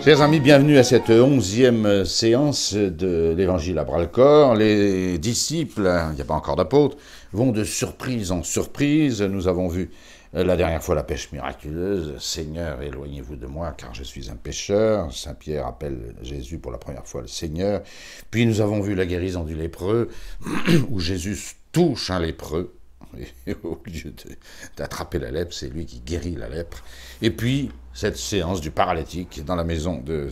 Chers amis, bienvenue à cette 11e séance de l'Évangile à bras-le-corps. Les disciples, il n'y a pas encore d'apôtres, vont de surprise en surprise. Nous avons vu la dernière fois la pêche miraculeuse. « Seigneur, éloignez-vous de moi, car je suis un pécheur ». Saint Pierre appelle Jésus pour la première fois le Seigneur. Puis nous avons vu la guérison du lépreux, où Jésus touche un lépreux. Et au lieu d'attraper la lèpre, c'est lui qui guérit la lèpre. Et puis, cette séance du paralytique dans la maison de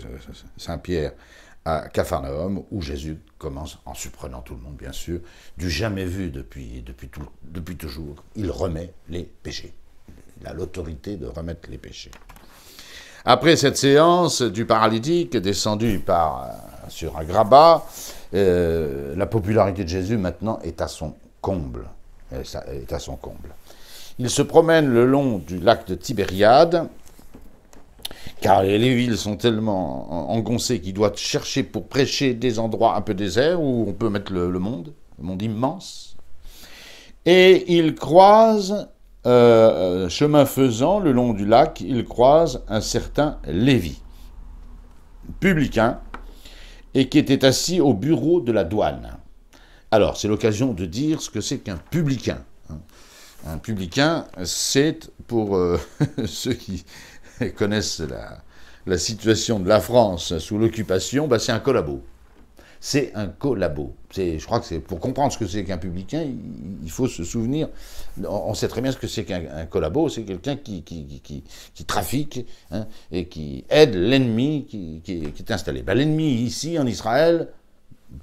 Saint-Pierre à Capharnaüm, où Jésus commence, en surprenant tout le monde bien sûr, du jamais vu depuis toujours, il remet les péchés. Il a l'autorité de remettre les péchés. Après cette séance du paralytique descendu sur un grabat, la popularité de Jésus maintenant est à son comble. Il se promène le long du lac de Tibériade, car les villes sont tellement engoncées qu'il doit chercher pour prêcher des endroits un peu déserts où on peut mettre le monde immense. Et il croise, chemin faisant, le long du lac, il croise un certain Lévi, publicain, et qui était assis au bureau de la douane. Alors, c'est l'occasion de dire ce que c'est qu'un publicain. Un publicain, c'est, pour ceux qui connaissent la situation de la France sous l'occupation, c'est un collabo. C'est un collabo. Je crois que c'est pour comprendre ce que c'est qu'un publicain, il faut se souvenir. On sait très bien ce que c'est qu'un collabo. C'est quelqu'un qui trafique et qui aide l'ennemi qui est installé. L'ennemi ici, en Israël,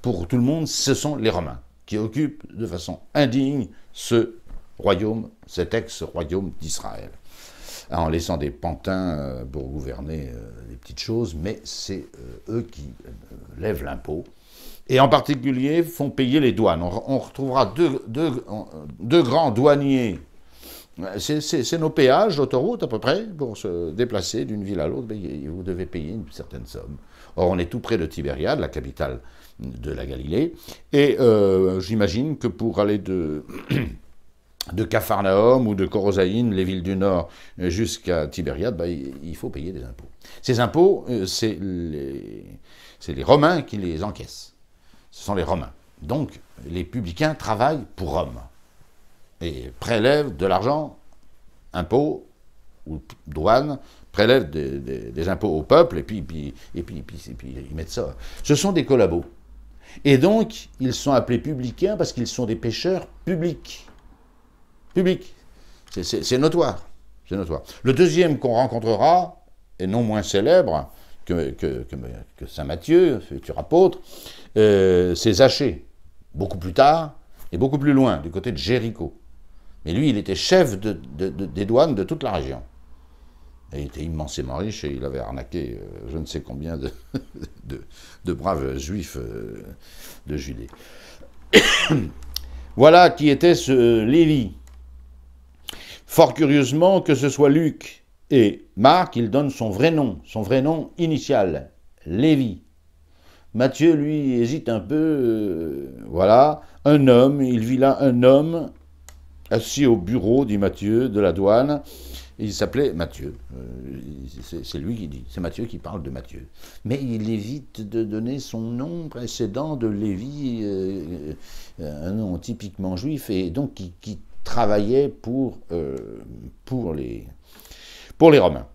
pour tout le monde, ce sont les Romains qui occupent de façon indigne ce royaume, cet ex-royaume d'Israël, en laissant des pantins pour gouverner les petites choses, mais c'est eux qui lèvent l'impôt, et en particulier font payer les douanes. On retrouvera deux grands douaniers. C'est nos péages d'autoroute à peu près, pour se déplacer d'une ville à l'autre, vous devez payer une certaine somme. Or, on est tout près de Tibériade, la capitale de la Galilée, et j'imagine que pour aller de Capharnaüm ou de Corosaïne, les villes du Nord, jusqu'à Tibériade, il faut payer des impôts. Ces impôts, c'est les Romains qui les encaissent. Ce sont les Romains. Donc, les publicains travaillent pour Rome et prélèvent de l'argent, impôts ou douane, prélèvent des impôts au peuple, et puis ils mettent ça. Ce sont des collabos. Et donc, ils sont appelés publicains parce qu'ils sont des pécheurs publics. C'est notoire. C'est notoire. Le deuxième qu'on rencontrera, et non moins célèbre que Saint Matthieu, futur apôtre, c'est Zachée, beaucoup plus tard et beaucoup plus loin, du côté de Jéricho. Mais lui, il était chef des douanes de toute la région. Et il était immensément riche et il avait arnaqué je ne sais combien de braves juifs de Judée. Voilà qui était ce Lévi. Fort curieusement, que ce soit Luc et Marc, il donne son vrai nom initial, Lévi. Matthieu, lui, hésite un peu, voilà, un homme, il vit là un homme assis au bureau, dit Matthieu, de la douane. Il s'appelait Matthieu, c'est lui qui dit, c'est Matthieu qui parle de Matthieu. Mais il évite de donner son nom précédent de Lévi, un nom typiquement juif, et donc qui travaillait pour les Romains.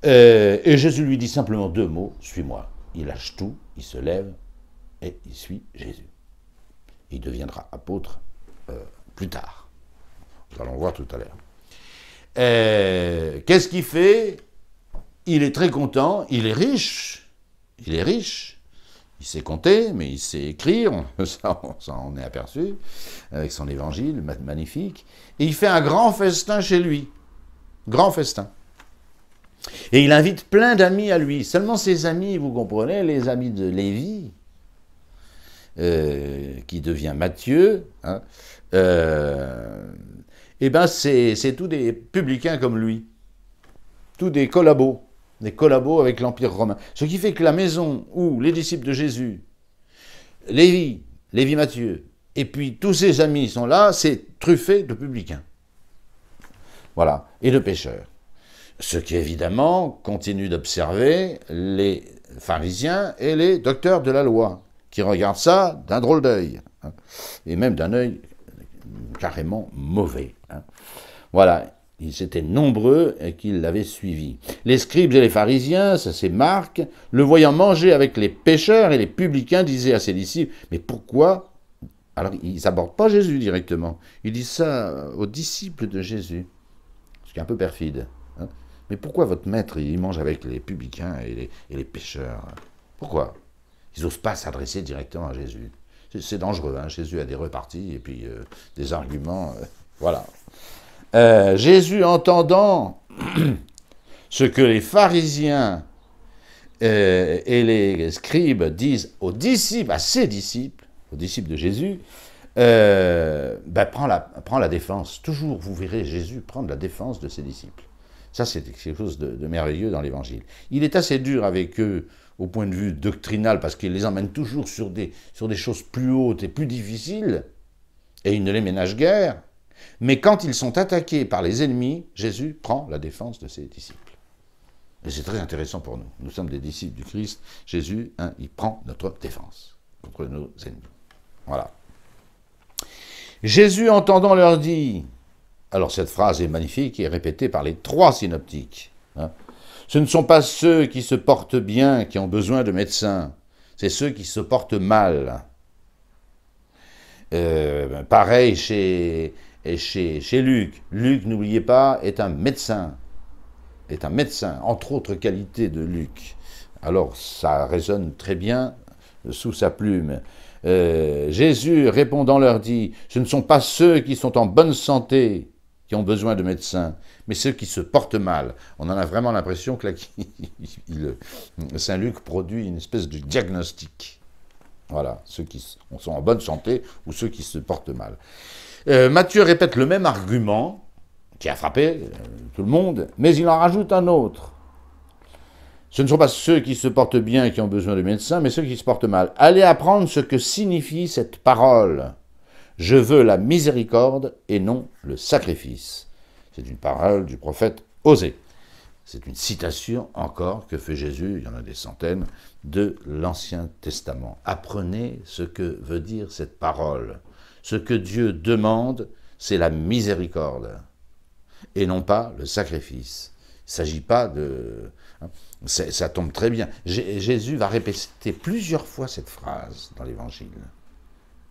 Et Jésus lui dit simplement deux mots, suis-moi. Il lâche tout, il se lève, et il suit Jésus. Il deviendra apôtre plus tard. Nous allons voir tout à l'heure. Qu'est-ce qu'il fait? Il est très content, il est riche, il sait compter, mais il sait écrire, ça on est aperçu, avec son évangile magnifique, et il fait un grand festin chez lui, grand festin. Et il invite plein d'amis à lui, seulement ses amis, vous comprenez, les amis de Lévi, qui devient Matthieu, c'est tous des publicains comme lui, tous des collabos avec l'Empire romain. Ce qui fait que la maison où les disciples de Jésus, Lévi Matthieu, et puis tous ses amis sont là, c'est truffé de publicains. Voilà, et de pécheurs. Ce qui, évidemment, continue d'observer les pharisiens et les docteurs de la loi, qui regardent ça d'un drôle d'œil, hein, et même d'un œil carrément mauvais. Hein. Voilà, ils étaient nombreux et qu'ils l'avaient suivi. Les scribes et les pharisiens, ça c'est Marc, le voyant manger avec les pécheurs et les publicains, disaient à ses disciples, mais pourquoi? Alors ils n'abordent pas Jésus directement, ils disent ça aux disciples de Jésus, ce qui est un peu perfide. Hein. Mais pourquoi votre maître, il mange avec les publicains et les pécheurs? Pourquoi? Ils n'osent pas s'adresser directement à Jésus. C'est dangereux, hein. Jésus a des reparties et puis des arguments, voilà. Jésus, entendant ce que les pharisiens et les scribes disent aux disciples, à ses disciples, aux disciples de Jésus, prend la défense. Toujours, vous verrez Jésus prendre la défense de ses disciples. Ça, c'est quelque chose de merveilleux dans l'Évangile. Il est assez dur avec eux au point de vue doctrinal, parce qu'il les emmène toujours sur des choses plus hautes et plus difficiles, et il ne les ménage guère. Mais quand ils sont attaqués par les ennemis, Jésus prend la défense de ses disciples. Et c'est très intéressant pour nous. Nous sommes des disciples du Christ. Jésus, hein, il prend notre défense contre nos ennemis. Voilà. Jésus, entendant, leur dit... Alors cette phrase est magnifique et est répétée par les 3 synoptiques. Hein. Ce ne sont pas ceux qui se portent bien qui ont besoin de médecins, c'est ceux qui se portent mal. Pareil chez Luc. Luc, n'oubliez pas, est un médecin, entre autres qualités de Luc. Alors ça résonne très bien sous sa plume. Jésus, répondant, leur dit, ce ne sont pas ceux qui sont en bonne santé qui ont besoin de médecins, mais ceux qui se portent mal. On en a vraiment l'impression que là, Saint Luc produit une espèce de diagnostic. Voilà, ceux qui sont en bonne santé ou ceux qui se portent mal. Matthieu répète le même argument, qui a frappé tout le monde, mais il en rajoute un autre. Ce ne sont pas ceux qui se portent bien qui ont besoin de médecins, mais ceux qui se portent mal. Allez apprendre ce que signifie cette parole. Je veux la miséricorde et non le sacrifice. C'est une parole du prophète Osée. C'est une citation encore que fait Jésus, il y en a des centaines, de l'Ancien Testament. Apprenez ce que veut dire cette parole. Ce que Dieu demande, c'est la miséricorde et non pas le sacrifice. Il ne s'agit pas de... Ça tombe très bien. Jésus va répéter plusieurs fois cette phrase dans l'Évangile.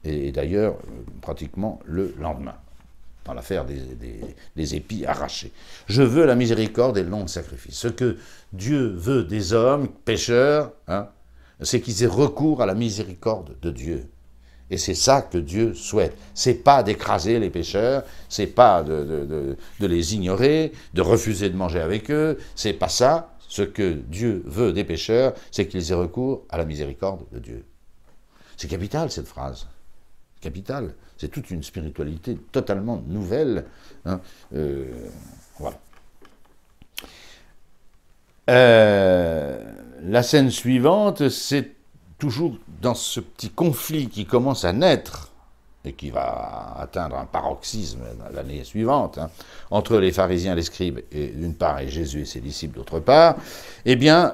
Et d'ailleurs, pratiquement le lendemain, dans l'affaire des épis arrachés. Je veux la miséricorde et non le sacrifice. Ce que Dieu veut des hommes, pécheurs, hein, c'est qu'ils aient recours à la miséricorde de Dieu. Et c'est ça que Dieu souhaite. C'est pas d'écraser les pécheurs, c'est pas de les ignorer, de refuser de manger avec eux, c'est pas ça. Ce que Dieu veut des pécheurs, c'est qu'ils aient recours à la miséricorde de Dieu. C'est capital cette phrase. Capital. C'est toute une spiritualité totalement nouvelle. Hein. Voilà. La scène suivante, c'est toujours dans ce petit conflit qui commence à naître et qui va atteindre un paroxysme l'année suivante, hein, entre les pharisiens et les scribes d'une part et Jésus et ses disciples d'autre part. Eh bien,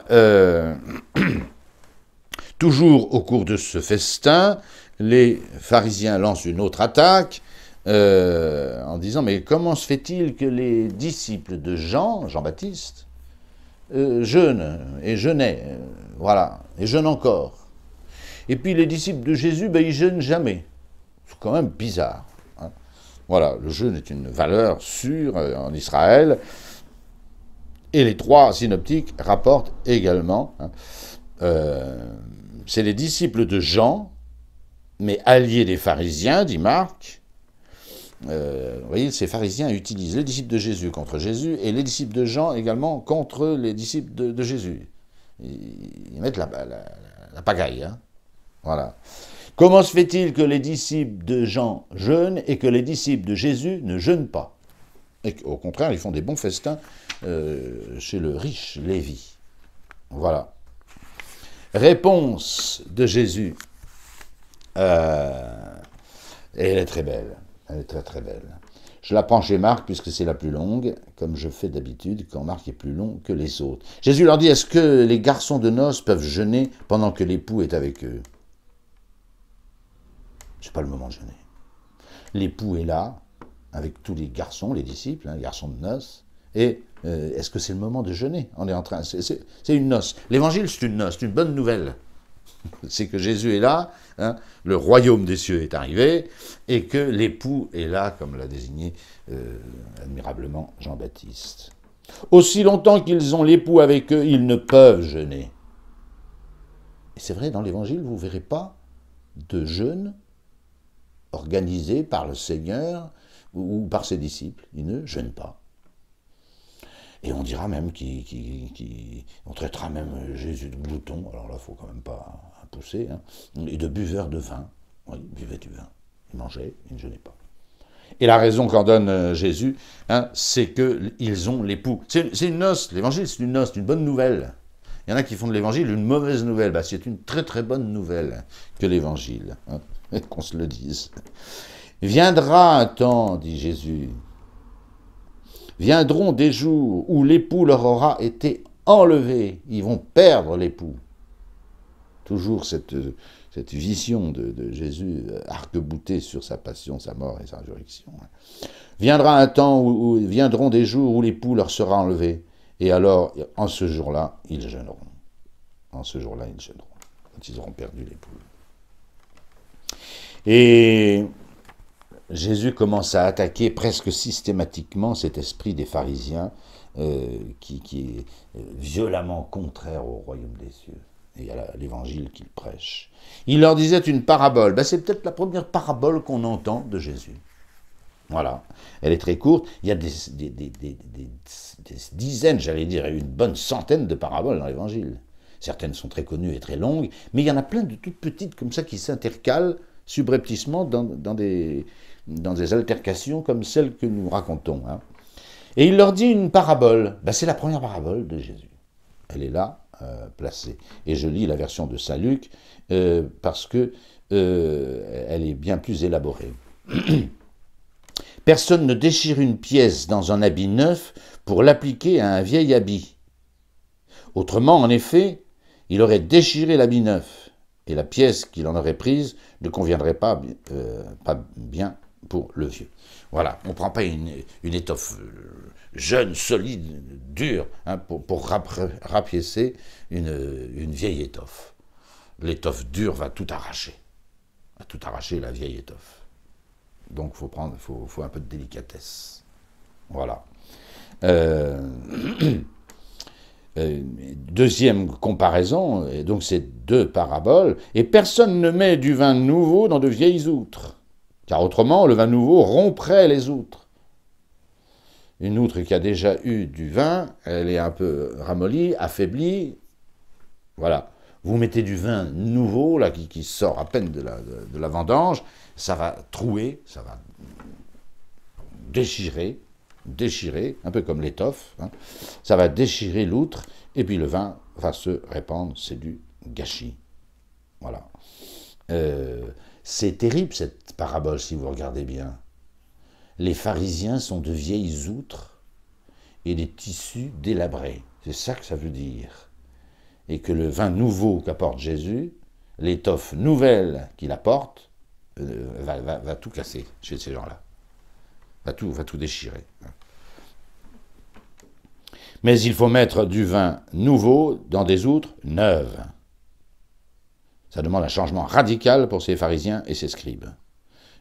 toujours au cours de ce festin, les pharisiens lancent une autre attaque en disant « Mais comment se fait-il que les disciples de Jean-Baptiste, jeûnent et jeûnaient, voilà, et jeûnent encore. Et puis les disciples de Jésus, ils jeûnent jamais. C'est quand même bizarre. Hein. Voilà, le jeûne est une valeur sûre en Israël. Et les 3 synoptiques rapportent également, hein, c'est les disciples de Jean, mais alliés des pharisiens, dit Marc. Vous voyez, ces pharisiens utilisent les disciples de Jésus contre Jésus et les disciples de Jean également contre les disciples de Jésus. Ils mettent la pagaille. Hein. Voilà. Comment se fait-il que les disciples de Jean jeûnent et que les disciples de Jésus ne jeûnent pas? Et au contraire, ils font des bons festins chez le riche Lévi. Voilà. Réponse de Jésus. Elle est très belle. Elle est très très belle. Je la prends chez Marc puisque c'est la plus longue, comme je fais d'habitude quand Marc est plus long que les autres. Jésus leur dit, est-ce que les garçons de noces peuvent jeûner pendant que l'époux est avec eux? C'est pas le moment de jeûner. L'époux est là, avec tous les garçons, les disciples, les garçons de noces, et est-ce que c'est le moment de jeûner? On est en train, c'est une noce. L'évangile, c'est une noce, c'est une bonne nouvelle. C'est que Jésus est là, le royaume des cieux est arrivé, et que l'époux est là, comme l'a désigné admirablement Jean-Baptiste. Aussi longtemps qu'ils ont l'époux avec eux, ils ne peuvent jeûner. Et c'est vrai, dans l'Évangile, vous ne verrez pas de jeûne organisé par le Seigneur ou par ses disciples. Ils ne jeûnent pas. Et on dira même on traitera même Jésus de glouton, alors là, il ne faut quand même pas pousser, et de buveur de vin. Oui, il buvait du vin. Il mangeait, il ne jeûnait pas. Et la raison qu'en donne Jésus, c'est qu'ils ont l'époux. C'est une noce, l'évangile c'est une noce, c'est une bonne nouvelle. Il y en a qui font de l'évangile une mauvaise nouvelle. C'est une très très bonne nouvelle que l'évangile, qu'on se le dise. Viendra un temps, dit Jésus, viendront des jours où l'époux leur aura été enlevé. Ils vont perdre l'époux. Toujours cette vision de Jésus arc-boutée sur sa passion, sa mort et sa résurrection. Viendra un temps où viendront des jours où l'époux leur sera enlevé. Et alors, en ce jour-là, ils jeûneront. En ce jour-là, ils jeûneront. Quand ils auront perdu l'époux. Et Jésus commence à attaquer presque systématiquement cet esprit des pharisiens qui est violemment contraire au royaume des cieux et à l'évangile qu'il prêche. Il leur disait une parabole. C'est peut-être la première parabole qu'on entend de Jésus. Voilà. Elle est très courte. Il y a des dizaines, j'allais dire, une bonne centaine de paraboles dans l'évangile. Certaines sont très connues et très longues, mais il y en a plein de toutes petites comme ça qui s'intercalent subrepticement dans des altercations comme celles que nous racontons. Et il leur dit une parabole. C'est la première parabole de Jésus. Elle est là, placée. Et je lis la version de saint Luc parce que elle est bien plus élaborée. Personne ne déchire une pièce dans un habit neuf pour l'appliquer à un vieil habit. Autrement, en effet, il aurait déchiré l'habit neuf, et la pièce qu'il en aurait prise ne conviendrait pas bien pour le vieux. Voilà, on ne prend pas une étoffe jeune, solide, dure, pour rapiécer une vieille étoffe. L'étoffe dure va tout arracher la vieille étoffe. Donc il faut un peu de délicatesse. Voilà. Deuxième comparaison, et donc c'est deux paraboles, et personne ne met du vin nouveau dans de vieilles outres, car autrement le vin nouveau romprait les outres. Une outre qui a déjà eu du vin, elle est un peu ramollie, affaiblie, voilà. Vous mettez du vin nouveau, là, qui sort à peine de la vendange, ça va trouer, ça va déchirer, un peu comme l'étoffe, ça va déchirer l'outre, et puis le vin va se répandre, c'est du gâchis. Voilà. C'est terrible cette parabole, si vous regardez bien. Les pharisiens sont de vieilles outres et des tissus délabrés. C'est ça que ça veut dire. Et que le vin nouveau qu'apporte Jésus, l'étoffe nouvelle qu'il apporte, va tout casser chez ces gens-là. Va tout déchirer. Mais il faut mettre du vin nouveau dans des outres neuves. Ça demande un changement radical pour ces pharisiens et ces scribes.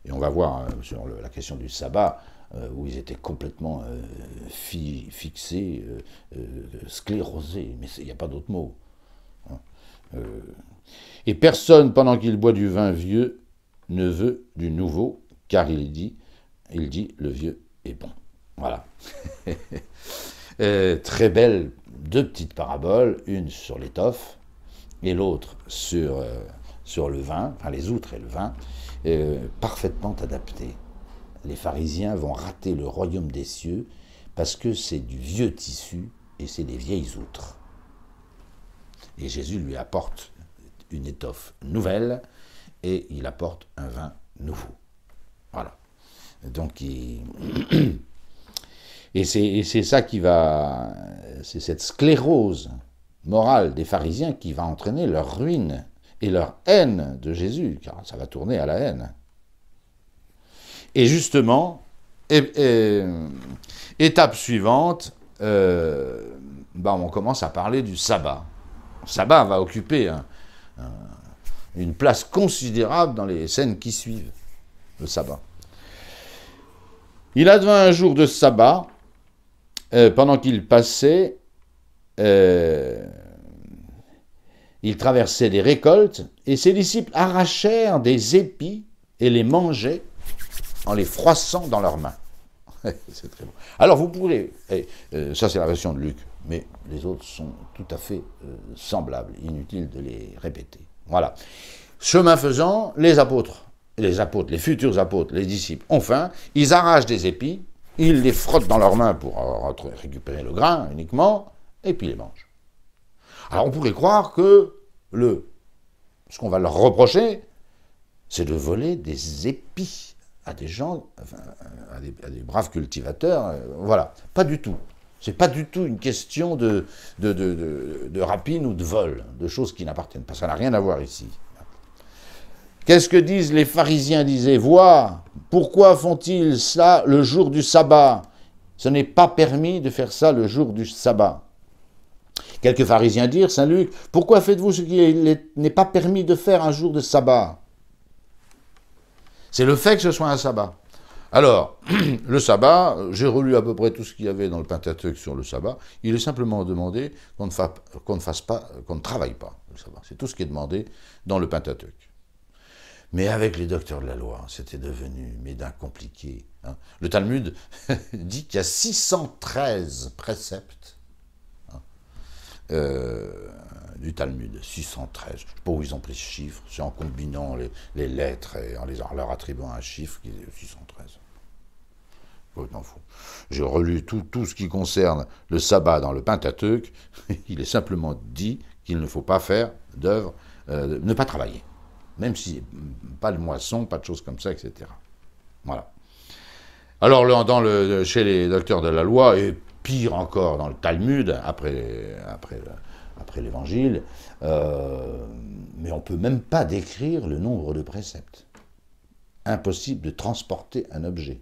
Et on va voir sur la question du sabbat, où ils étaient complètement fixés, sclérosés, mais il n'y a pas d'autre mot. Et personne, pendant qu'il boit du vin vieux, ne veut du nouveau, car il dit, le vieux est bon. Voilà. Très belle, deux petites paraboles, une sur l'étoffe et l'autre sur le vin, enfin les outres et le vin, parfaitement adaptées. Les pharisiens vont rater le royaume des cieux parce que c'est du vieux tissu et c'est des vieilles outres. Et Jésus lui apporte une étoffe nouvelle et il apporte un vin nouveau. Voilà. Donc, et c'est ça qui va... C'est cette sclérose morale des pharisiens qui va entraîner leur ruine et leur haine de Jésus, car ça va tourner à la haine. Et justement, étape suivante, on commence à parler du sabbat. Le sabbat va occuper une place considérable dans les scènes qui suivent le sabbat. Il advint un jour de sabbat, pendant qu'il passait, il traversait des récoltes, et ses disciples arrachèrent des épis et les mangeaient en les froissant dans leurs mains. C'est très beau. Alors vous pourrez, ça c'est la version de Luc, mais les autres sont tout à fait semblables, inutile de les répéter. Voilà. Chemin faisant, les futurs apôtres, les disciples ont faim, ils arrachent des épis, ils les frottent dans leurs mains pour récupérer le grain uniquement, et puis les mangent. Alors on pourrait croire que ce qu'on va leur reprocher, c'est de voler des épis à des gens, à des braves cultivateurs, voilà. Pas du tout. C'est pas du tout une question de rapine ou de vol, de choses qui n'appartiennent pas. Ça n'a rien à voir ici. Qu'est-ce que disent les pharisiens? Disaient, vois, pourquoi font-ils ça le jour du sabbat? Ce n'est pas permis de faire ça le jour du sabbat. Quelques pharisiens dirent, Saint Luc, pourquoi faites-vous ce qui n'est pas permis de faire un jour de sabbat? C'est le fait que ce soit un sabbat. Alors, le sabbat, j'ai relu à peu près tout ce qu'il y avait dans le Pentateuque sur le sabbat. Il est simplement demandé qu'on ne travaille pas le sabbat. C'est tout ce qui est demandé dans le Pentateuque. Mais avec les docteurs de la loi, c'était devenu d'un compliqué. Hein. Le Talmud dit qu'il y a 613 préceptes du Talmud. 613. Je ne sais pas où ils ont pris ce chiffre. C'est en combinant les lettres et en leur attribuant un chiffre qui est 613. Complètement fou. J'ai relu tout ce qui concerne le sabbat dans le Pentateuque. Il est simplement dit qu'il ne faut pas faire d'œuvre, ne pas travailler. Même si, pas de moisson, pas de choses comme ça, etc. Voilà. Alors, chez les docteurs de la loi, et pire encore dans le Talmud, après l'Évangile, mais on ne peut même pas décrire le nombre de préceptes. Impossible de transporter un objet,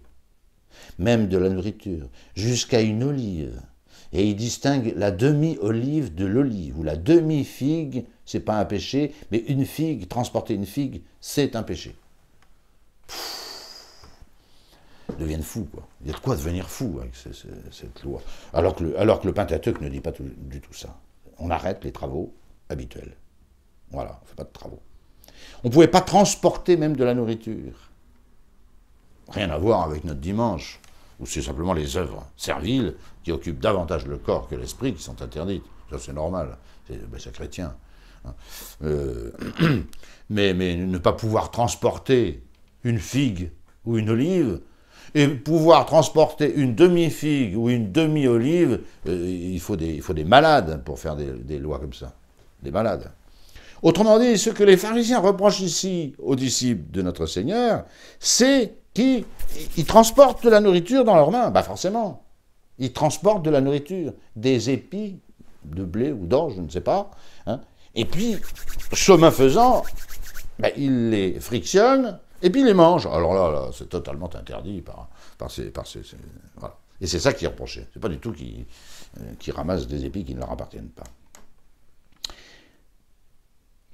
même de la nourriture, jusqu'à une olive. Et il distingue la demi-olive de l'olive, ou la demi-figue, c'est pas un péché, mais une figue, transporter une figue, c'est un péché. Ils deviennent fous, quoi. Il y a de quoi devenir fou avec cette loi. Alors que le Pentateuque ne dit pas du tout ça. On arrête les travaux habituels. Voilà, on ne fait pas de travaux. On ne pouvait pas transporter même de la nourriture. Rien à voir avec notre dimanche, où c'est simplement les œuvres serviles qui occupent davantage le corps que l'esprit qui sont interdites. Ça, c'est normal, c'est chrétien. Mais ne pas pouvoir transporter une figue ou une olive, et pouvoir transporter une demi-figue ou une demi-olive, il faut des malades pour faire des lois comme ça. Des malades. Autrement dit, ce que les pharisiens reprochent ici aux disciples de notre Seigneur, c'est qu'ils transportent de la nourriture dans leurs mains. Ben forcément. Ils transportent de la nourriture, des épis de blé ou d'orge, je ne sais pas. Hein. Et puis, chemin faisant, ils les frictionnent et puis ils les mangent. Alors là c'est totalement interdit par ces voilà. Et c'est ça qui est reproché. C'est pas du tout qu'ils ramassent des épis qui ne leur appartiennent pas.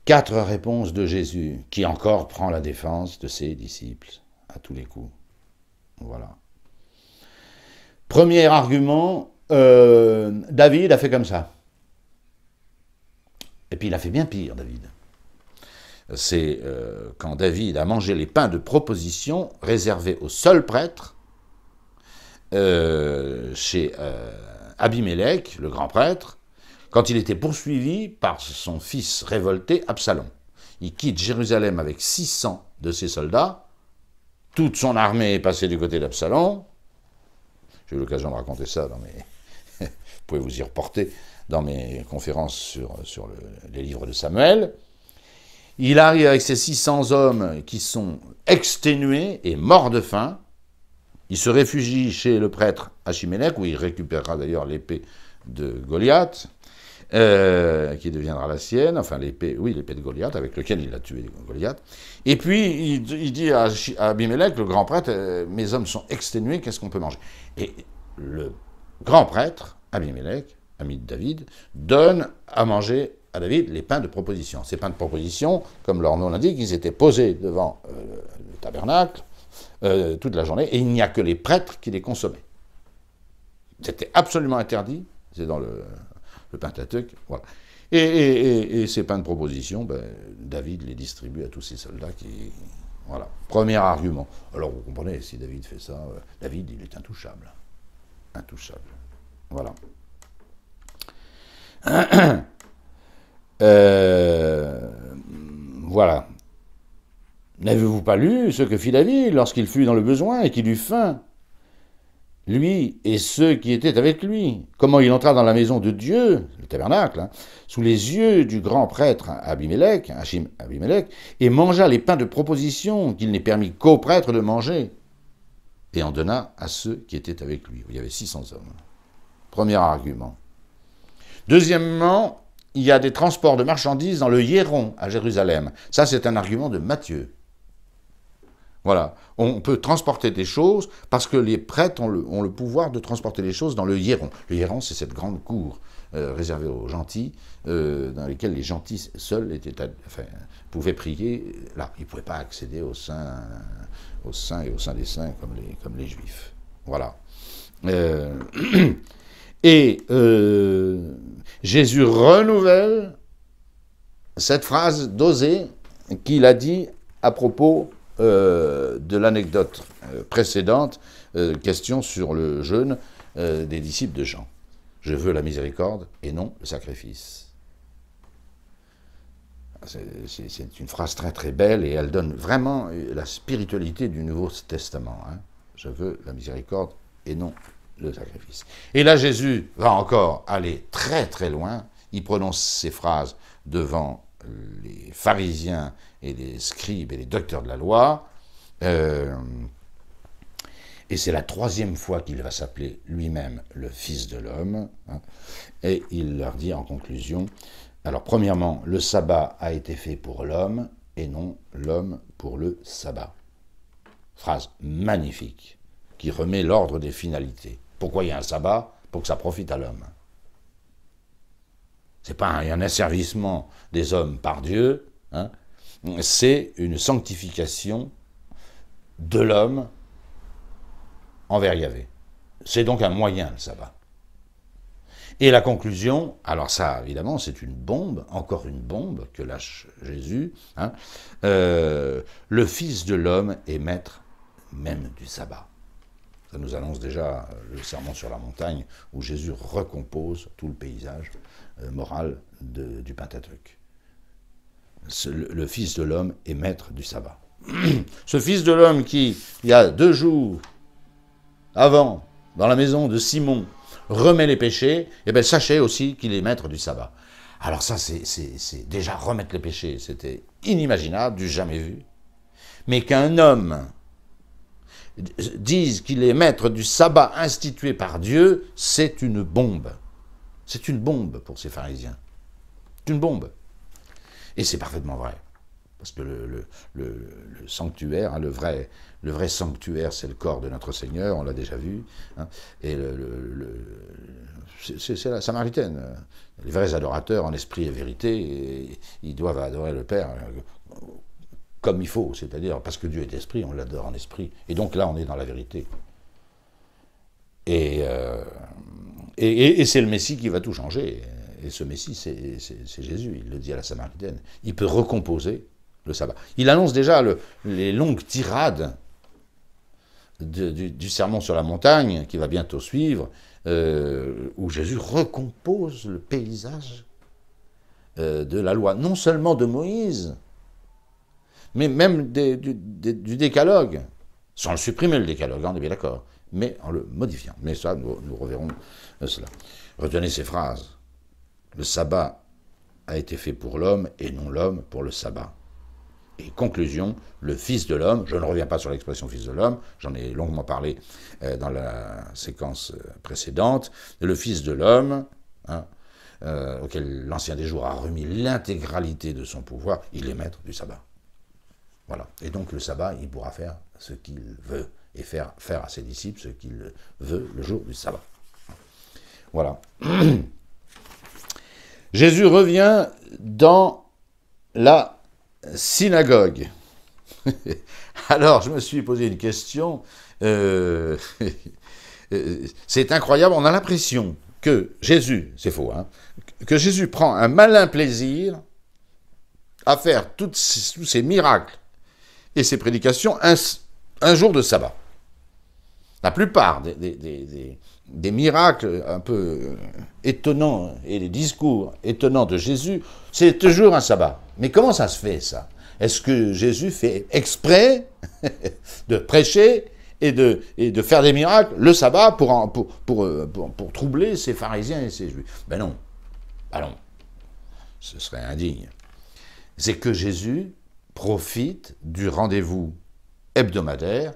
4 réponses de Jésus, qui encore prend la défense de ses disciples à tous les coups. Voilà. Premier argument, David a fait comme ça. Et puis il a fait bien pire, David. C'est quand David a mangé les pains de proposition réservés aux seuls prêtres, chez Abimélec, le grand prêtre, quand il était poursuivi par son fils révolté, Absalom. Il quitte Jérusalem avec 600 de ses soldats, toute son armée est passée du côté d'Absalom. J'ai eu l'occasion de raconter ça vous pouvez vous y reporter dans mes conférences sur les livres de Samuel. Il arrive avec ses 600 hommes qui sont exténués et morts de faim, il se réfugie chez le prêtre Achimélec, où il récupérera d'ailleurs l'épée de Goliath, qui deviendra la sienne, enfin l'épée de Goliath, avec lequel il a tué Goliath. Et puis il dit à Abimelech, le grand prêtre, mes hommes sont exténués, qu'est-ce qu'on peut manger? Et le grand prêtre, Abimelech, ami de David, donne à manger à David les pains de proposition. Ces pains de proposition, comme leur nom l'indique, ils étaient posés devant le tabernacle toute la journée, et il n'y a que les prêtres qui les consommaient. C'était absolument interdit, c'est dans le Pentateuque, voilà. Et ces pains de proposition, David les distribue à tous ses soldats qui... Voilà, premier argument. Alors vous comprenez, si David fait ça, David, il est intouchable. Intouchable. Voilà. Voilà. N'avez-vous pas lu ce que fit David lorsqu'il fut dans le besoin et qu'il eut faim, lui et ceux qui étaient avec lui? Comment il entra dans la maison de Dieu, le tabernacle, sous les yeux du grand prêtre Abimelech, et mangea les pains de proposition qu'il n'est permis qu'aux prêtres de manger, et en donna à ceux qui étaient avec lui. Il y avait 600 hommes. Premier argument. Deuxièmement, il y a des transports de marchandises dans le Hieron, à Jérusalem. Ça, c'est un argument de Matthieu. Voilà, on peut transporter des choses parce que les prêtres ont le pouvoir de transporter les choses dans le Hieron. Le Hieron, c'est cette grande cour réservée aux gentils, dans lesquelles les gentils seuls pouvaient prier. Là, ils ne pouvaient pas accéder au sein et au sein des saints comme les Juifs. Voilà. Jésus renouvelle cette phrase d'Osée qu'il a dit à propos de l'anecdote précédente, question sur le jeûne des disciples de Jean. Je veux la miséricorde et non le sacrifice. C'est une phrase très très belle et elle donne vraiment la spiritualité du Nouveau Testament. Je veux la miséricorde et non le sacrifice. Et là, Jésus va encore aller très très loin. Il prononce ces phrases devant les pharisiens et les scribes et les docteurs de la loi. Et c'est la troisième fois qu'il va s'appeler lui-même le Fils de l'homme. Et il leur dit en conclusion, alors premièrement, le sabbat a été fait pour l'homme et non l'homme pour le sabbat. Phrase magnifique qui remet l'ordre des finalités. Pourquoi il y a un sabbat? Pour que ça profite à l'homme. Ce n'est pas un asservissement des hommes par Dieu, c'est une sanctification de l'homme envers Yahvé. C'est donc un moyen, le sabbat. Et la conclusion, alors ça, évidemment, c'est une bombe, encore une bombe que lâche Jésus. Le Fils de l'homme est maître même du sabbat. Ça nous annonce déjà le sermon sur la montagne, où Jésus recompose tout le paysage moral du Pentateuque. Le Fils de l'homme est maître du sabbat. Ce Fils de l'homme qui, il y a 2 jours avant, dans la maison de Simon, remet les péchés, et bien sachez aussi qu'il est maître du sabbat. Alors ça, c'est déjà remettre les péchés, c'était inimaginable, du jamais vu. Mais qu'un homme dise qu'il est maître du sabbat institué par Dieu, c'est une bombe. C'est une bombe pour ces pharisiens. C'est une bombe. Et c'est parfaitement vrai. Parce que le sanctuaire, le vrai sanctuaire, c'est le corps de notre Seigneur, on l'a déjà vu. Et c'est la Samaritaine. Les vrais adorateurs en esprit et vérité, ils doivent adorer le Père comme il faut, c'est-à-dire parce que Dieu est esprit, on l'adore en esprit. Et donc là, on est dans la vérité. Et c'est le Messie qui va tout changer. Et ce Messie, c'est Jésus, il le dit à la Samaritaine. Il peut recomposer le sabbat. Il annonce déjà les longues tirades du sermon sur la montagne, qui va bientôt suivre, où Jésus recompose le paysage de la loi, non seulement de Moïse, mais même du décalogue, sans le supprimer le décalogue, on est bien d'accord, mais en le modifiant. Mais ça, nous reverrons cela. Retenez ces phrases. Le sabbat a été fait pour l'homme et non l'homme pour le sabbat. Et conclusion, le Fils de l'homme, je ne reviens pas sur l'expression Fils de l'homme, j'en ai longuement parlé dans la séquence précédente, le Fils de l'homme, hein, auquel l'Ancien des Jours a remis l'intégralité de son pouvoir, il est maître du sabbat. Voilà. Et donc le sabbat, il pourra faire ce qu'il veut, et faire à ses disciples ce qu'il veut le jour du sabbat. Voilà. Jésus revient dans la synagogue. Alors, je me suis posé une question. C'est incroyable, on a l'impression que Jésus, c'est faux, hein, que Jésus prend un malin plaisir à faire tous ces miracles et ces prédications un jour de sabbat. La plupart des miracles un peu étonnants et des discours étonnants de Jésus, c'est toujours un sabbat. Mais comment ça se fait, ça? Est-ce que Jésus fait exprès de prêcher et de faire des miracles le sabbat pour troubler ces pharisiens et ces juifs? Ben non. Ben non. Ce serait indigne. C'est que Jésus profite du rendez-vous hebdomadaire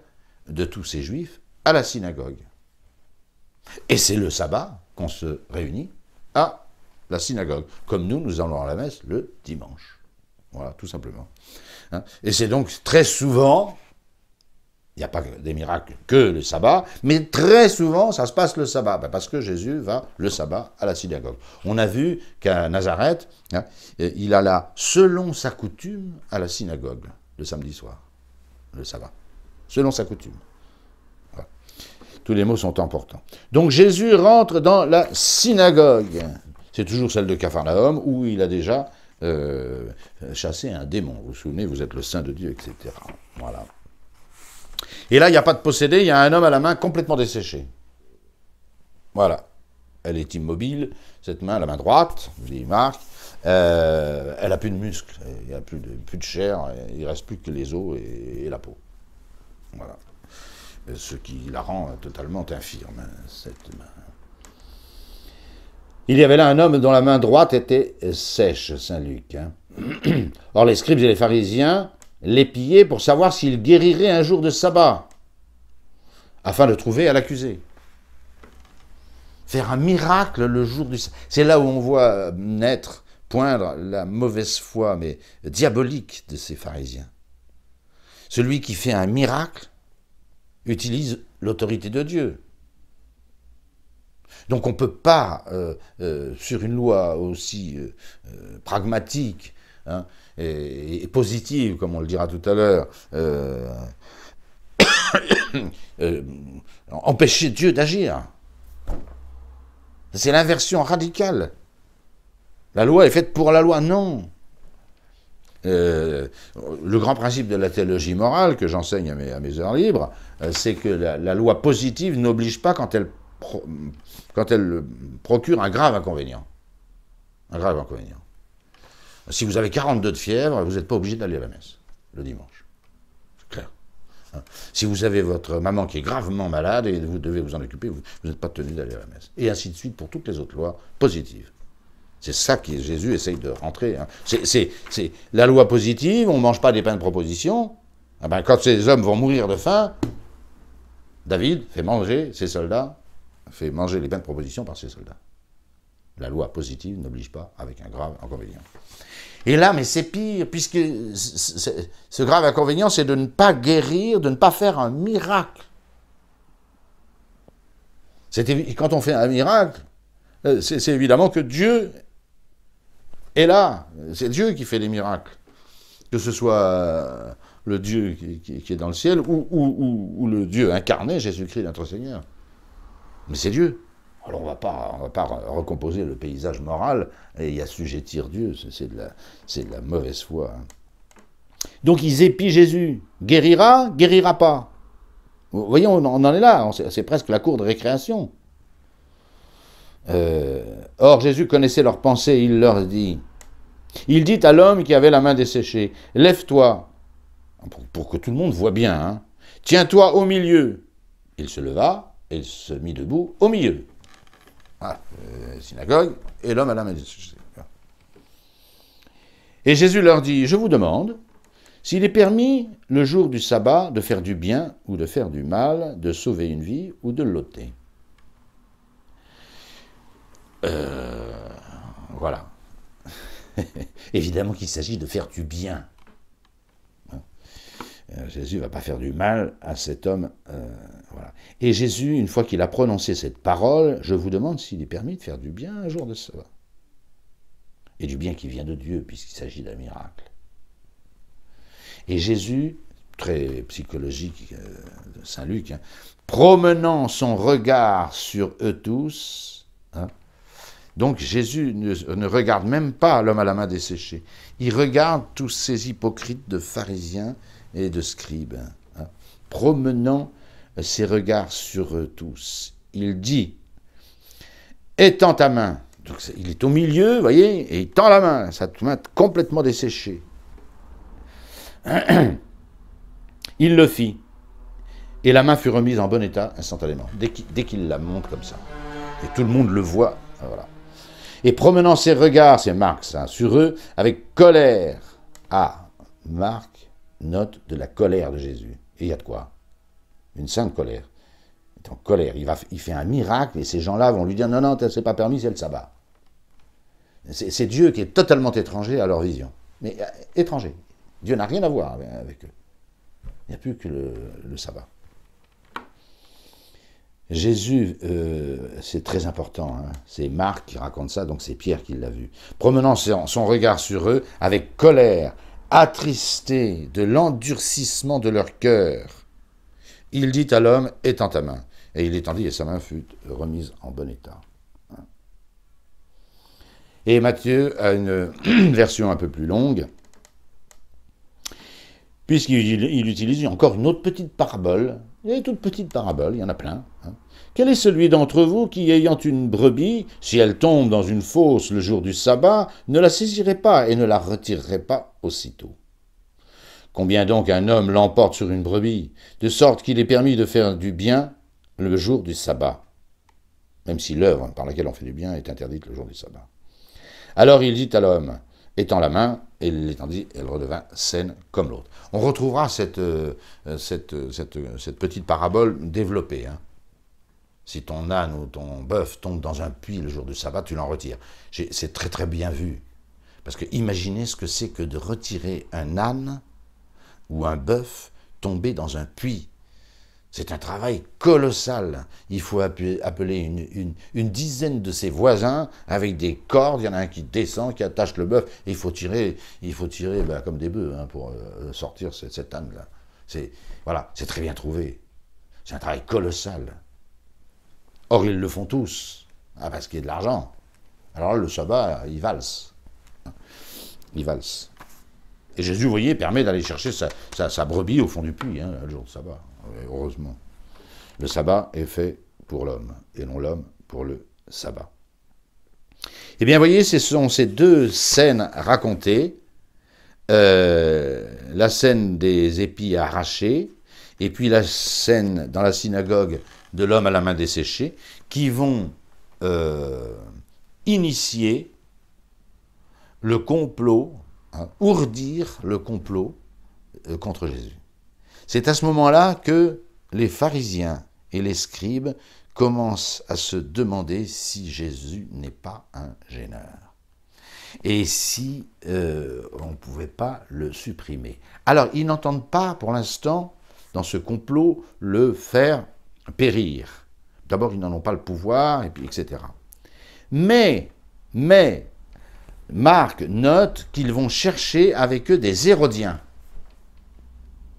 de tous ces juifs à la synagogue. Et c'est le sabbat qu'on se réunit à la synagogue, comme nous allons à la messe le dimanche. Voilà, tout simplement. Hein? Et c'est donc très souvent, il n'y a pas des miracles que le sabbat, mais très souvent, ça se passe le sabbat, parce que Jésus va le sabbat à la synagogue. On a vu qu'à Nazareth, hein, il alla selon sa coutume à la synagogue, le samedi soir, le sabbat, selon sa coutume. Voilà. Tous les mots sont importants. Donc Jésus rentre dans la synagogue. C'est toujours celle de Capharnaüm, où il a déjà chassé un démon. Vous vous souvenez, vous êtes le Saint de Dieu, etc. Voilà. Et là, il n'y a pas de possédé, il y a un homme à la main complètement desséché. Voilà. Elle est immobile, cette main, la main droite, dit Marc, elle n'a plus de muscles, il n'y a plus de chair, il ne reste plus que les os et la peau. Voilà. Ce qui la rend totalement infirme, cette main. Il y avait là un homme dont la main droite était sèche, Saint Luc. Hein. Or, les scribes et les pharisiens l'épiaient pour savoir s'il guérirait un jour de sabbat, afin de trouver à l'accuser. Faire un miracle le jour du sabbat. C'est là où on voit naître, poindre la mauvaise foi, mais diabolique de ces pharisiens. Celui qui fait un miracle utilise l'autorité de Dieu. Donc on ne peut pas, sur une loi aussi pragmatique, hein, et positive, comme on le dira tout à l'heure, empêcher Dieu d'agir. C'est l'inversion radicale. La loi est faite pour la loi, non. Le grand principe de la théologie morale que j'enseigne à mes heures libres, c'est que la loi positive n'oblige pas quand elle procure un grave inconvénient. Un grave inconvénient. Si vous avez 42 de fièvre, vous n'êtes pas obligé d'aller à la messe le dimanche. C'est clair. Si vous avez votre maman qui est gravement malade et vous devez vous en occuper, vous n'êtes pas tenu d'aller à la messe. Et ainsi de suite pour toutes les autres lois positives. C'est ça que Jésus essaye de rentrer. Hein. C'est la loi positive, on ne mange pas des pains de proposition. Ah ben, quand ces hommes vont mourir de faim, David fait manger ses soldats, fait manger les pains de proposition par ses soldats. La loi positive n'oblige pas avec un grave inconvénient. Et là, mais c'est pire, puisque ce grave inconvénient, c'est de ne pas guérir, de ne pas faire un miracle. Quand on fait un miracle, c'est évidemment que Dieu est là. C'est Dieu qui fait les miracles. Que ce soit le Dieu qui est dans le ciel ou le Dieu incarné, Jésus-Christ, notre Seigneur. Mais c'est Dieu. Alors on ne va pas recomposer le paysage moral et y assujettir Dieu, c'est de la mauvaise foi. Hein. Donc ils épient Jésus. Guérira, guérira pas. Vous voyez, on en est là, c'est presque la cour de récréation. Or Jésus connaissait leurs pensées, il leur dit, il dit à l'homme qui avait la main desséchée, lève-toi, pour que tout le monde voit bien, hein. Tiens-toi au milieu. Il se leva et il se mit debout au milieu. Voilà, synagogue, et l'homme à la main desséchée. Et Jésus leur dit, je vous demande, S'il est permis, le jour du sabbat, de faire du bien ou de faire du mal, de sauver une vie ou de l'ôter. Voilà. Évidemment qu'il s'agit de faire du bien. Jésus ne va pas faire du mal à cet homme. Voilà. Et Jésus, une fois qu'il a prononcé cette parole, je vous demande s'il est permis de faire du bien un jour de sabbat. Et du bien qui vient de Dieu, puisqu'il s'agit d'un miracle. Et Jésus, très psychologique de Saint Luc, hein, promenant son regard sur eux tous, hein, donc Jésus ne regarde même pas l'homme à la main desséchée, il regarde tous ces hypocrites de pharisiens et de scribes, hein, promenant ses regards sur eux tous. Il dit, étends ta main, donc il est au milieu, vous voyez, et il tend la main, sa main complètement desséchée. Il le fit, et la main fut remise en bon état instantanément, dès qu'il la montre comme ça. Et tout le monde le voit, voilà. Et promenant ses regards, c'est Marc, ça, sur eux, avec colère. Ah, Marc note de la colère de Jésus. Et il y a de quoi? Une sainte colère. Il est en colère, il fait un miracle, et ces gens-là vont lui dire, non, non, c'est pas permis, c'est le sabbat. C'est Dieu qui est totalement étranger à leur vision. Mais étranger. Dieu n'a rien à voir avec eux. Il n'y a plus que le sabbat. Jésus, c'est très important, hein. C'est Marc qui raconte ça, donc c'est Pierre qui l'a vu. Promenant son regard sur eux, avec colère, attristé de l'endurcissement de leur cœur, il dit à l'homme, étends ta main. Et il étendit, et sa main fut remise en bon état. Et Matthieu a une version un peu plus longue, puisqu'il utilise encore une autre petite parabole. Il y a une toute petite parabole, il y en a plein. Hein. Quel est celui d'entre vous qui, ayant une brebis, si elle tombe dans une fosse le jour du sabbat, ne la saisirait pas et ne la retirerait pas aussitôt? Combien donc un homme l'emporte sur une brebis, de sorte qu'il est permis de faire du bien le jour du sabbat, même si l'œuvre par laquelle on fait du bien est interdite le jour du sabbat. Alors il dit à l'homme, étends la main, et il l'étendit, elle redevint saine comme l'autre. On retrouvera cette petite parabole développée. Hein. Si ton âne ou ton bœuf tombe dans un puits le jour du sabbat, tu l'en retires. C'est très très bien vu. Parce que imaginez ce que c'est que de retirer un âne ou un bœuf tombé dans un puits. C'est un travail colossal. Il faut appeler une dizaine de ses voisins avec des cordes. Il y en a un qui descend, qui attache le bœuf. Et il faut tirer comme des bœufs hein, pour sortir cet âne-là. Voilà, c'est très bien trouvé. C'est un travail colossal. Or, ils le font tous, parce qu'il y a de l'argent. Alors là, le sabbat, il valse. Il valse. Et Jésus, vous voyez, permet d'aller chercher sa brebis au fond du puits, hein, le jour du sabbat. Heureusement. Le sabbat est fait pour l'homme, et non l'homme pour le sabbat. Eh bien, vous voyez, ce sont ces deux scènes racontées, la scène des épis arrachés, et puis la scène dans la synagogue de l'homme à la main desséchée, qui vont initier le complot, hein, ourdir le complot contre Jésus. C'est à ce moment-là que les pharisiens et les scribes commencent à se demander si Jésus n'est pas un gêneur. Et si on ne pouvait pas le supprimer. Alors, ils n'entendent pas, pour l'instant, dans ce complot, le faire périr. D'abord, ils n'en ont pas le pouvoir, et puis, etc. Mais, Marc note qu'ils vont chercher avec eux des Hérodiens.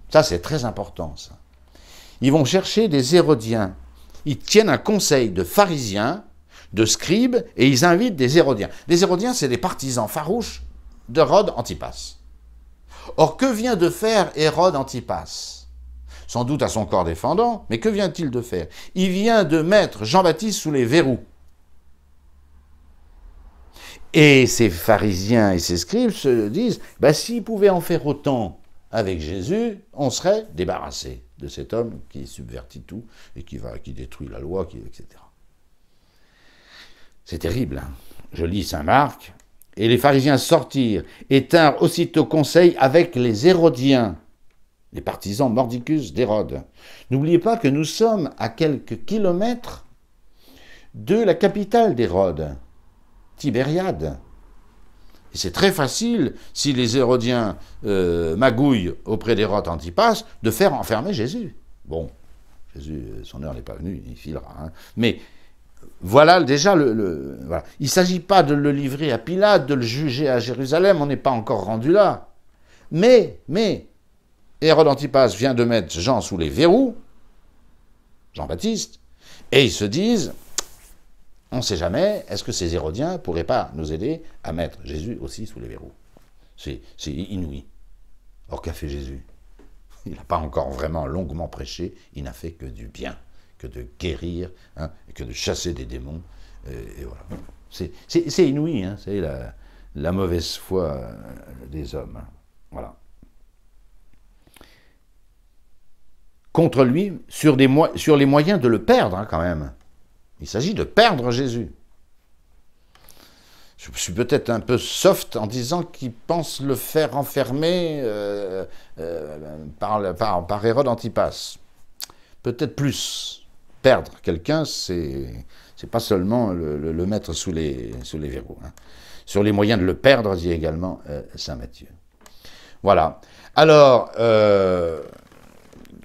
Ça, c'est très important, ça. Ils vont chercher des Hérodiens. Ils tiennent un conseil de pharisiens, de scribes, et ils invitent des Hérodiens. Les Hérodiens, c'est des partisans farouches d'Hérode Antipas. Or, que vient de faire Hérode Antipas? Sans doute à son corps défendant, mais que vient-il de faire? Il vient de mettre Jean-Baptiste sous les verrous. Et ces pharisiens et ces scribes se disent, s'ils pouvaient en faire autant avec Jésus, on serait débarrassé de cet homme qui subvertit tout et qui détruit la loi, etc. C'est terrible. Hein. Je lis Saint Marc, Et les pharisiens sortirent et tinrent aussitôt conseil avec les Hérodiens, les partisans mordicus d'Hérode. N'oubliez pas que nous sommes à quelques kilomètres de la capitale d'Hérode, Tibériade. Et c'est très facile, si les Hérodiens magouillent auprès d'Hérode Antipas, de faire enfermer Jésus. Bon, Jésus, son heure n'est pas venue, il filera. Hein. Mais voilà déjà voilà. Il ne s'agit pas de le livrer à Pilate, de le juger à Jérusalem, on n'est pas encore rendu là. Mais, Hérode Antipas vient de mettre Jean sous les verrous, Jean-Baptiste, et ils se disent, on ne sait jamais, est-ce que ces Hérodiens ne pourraient pas nous aider à mettre Jésus aussi sous les verrous? C'est inouï. Or, qu'a fait Jésus? Il n'a pas encore vraiment longuement prêché, il n'a fait que du bien, que de guérir, hein, que de chasser des démons. Et voilà. C'est inouï, hein, c'est la mauvaise foi des hommes. Hein. Voilà. Contre lui, sur les moyens de le perdre, hein, quand même. Il s'agit de perdre Jésus. Je suis peut-être un peu soft en disant qu'il pense le faire enfermer par Hérode Antipas. Peut-être plus. Perdre quelqu'un, c'est pas seulement le mettre sous les verrous. Hein. Sur les moyens de le perdre, dit également saint Matthieu. Voilà. Alors,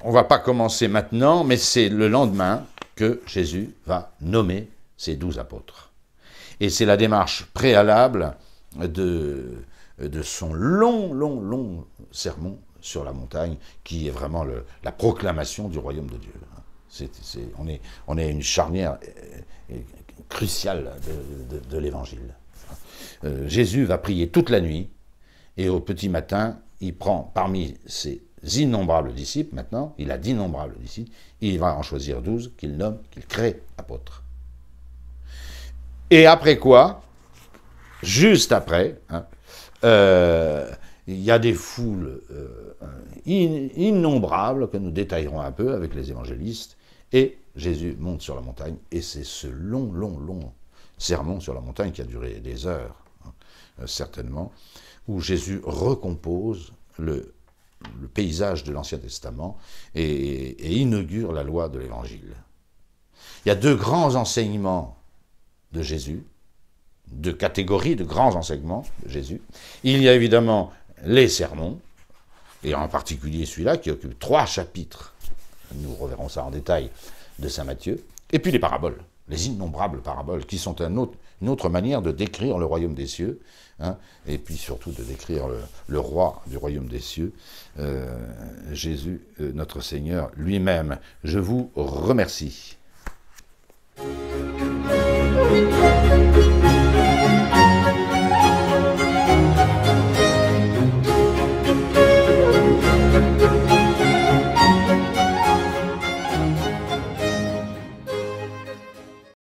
on ne va pas commencer maintenant, mais c'est le lendemain que Jésus va nommer ses 12 apôtres. Et c'est la démarche préalable de son long sermon sur la montagne, qui est vraiment la proclamation du royaume de Dieu. On est à une charnière cruciale de l'Évangile. Jésus va prier toute la nuit, et au petit matin, il prend parmi ses innombrables disciples, maintenant, il a d'innombrables disciples, il va en choisir 12 qu'il nomme, qu'il crée apôtres. Et après quoi, juste après, hein, il y a des foules innombrables que nous détaillerons un peu avec les évangélistes, et Jésus monte sur la montagne, et c'est ce long sermon sur la montagne qui a duré des heures, hein, certainement, où Jésus recompose le paysage de l'Ancien Testament et inaugure la loi de l'Évangile. Il y a deux grands enseignements de Jésus, deux catégories de grands enseignements de Jésus. Il y a évidemment les sermons, et en particulier celui-là qui occupe 3 chapitres, nous reverrons ça en détail, de saint Matthieu, et puis les paraboles, les innombrables paraboles, qui sont une autre manière de décrire le royaume des cieux, hein, et puis surtout de décrire le roi du royaume des cieux, Jésus, notre Seigneur lui-même. Je vous remercie.